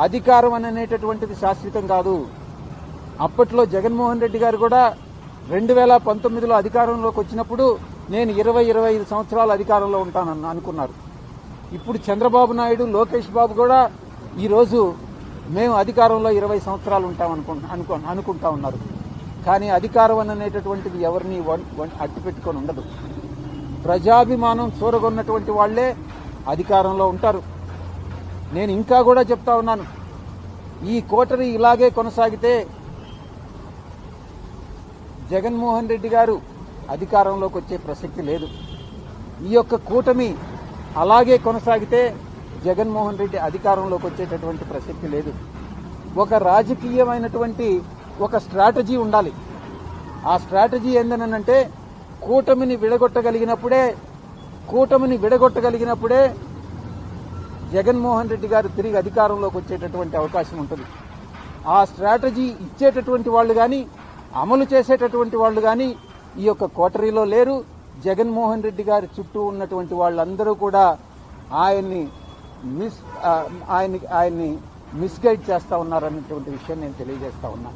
అధికారం అనేటటువంటిది శాశ్వతం కాదు. అప్పట్లో జగన్మోహన్ రెడ్డి గారు కూడా 2019లో అధికారంలోకి వచ్చినప్పుడు నేను 20-25 సంవత్సరాలు అధికారంలో ఉంటానని అనుకున్నారు. ఇప్పుడు చంద్రబాబు నాయుడు, లోకేష్ బాబు కూడా ఈరోజు మేము అధికారంలో 20 సంవత్సరాలు అనుకుంటా ఉన్నారు. కానీ అధికారం అనేటటువంటిది ఎవరిని అట్టి పెట్టుకొని ఉండదు. ప్రజాభిమానం చూరగొన్నటువంటి వాళ్లే అధికారంలో ఉంటారు. నేను ఇంకా కూడా చెప్తా ఉన్నాను, ఈ కోటరీ ఇలాగే కొనసాగితే జగన్మోహన్ రెడ్డి గారు అధికారంలోకి వచ్చే ప్రసక్తి లేదు. ఈ యొక్క కూటమి అలాగే కొనసాగితే జగన్మోహన్ రెడ్డి అధికారంలోకి వచ్చేటటువంటి ప్రసక్తి లేదు. ఒక రాజకీయమైనటువంటి ఒక స్ట్రాటజీ ఉండాలి. ఆ స్ట్రాటజీ ఏందనంటే కూటమిని విడగొట్టగలిగినప్పుడే జగన్మోహన్ రెడ్డి గారు తిరిగి అధికారంలోకి వచ్చేటటువంటి అవకాశం ఉంటుంది. ఆ స్ట్రాటజీ ఇచ్చేటటువంటి వాళ్ళు కానీ, అమలు చేసేటటువంటి వాళ్ళు కానీ ఈ యొక్క కోటరీలో లేరు. జగన్మోహన్ రెడ్డి గారి చుట్టూ ఉన్నటువంటి వాళ్ళందరూ కూడా ఆయన్ని మిస్గైడ్ చేస్తా ఉన్నారన్నటువంటి విషయం నేను తెలియజేస్తా ఉన్నా.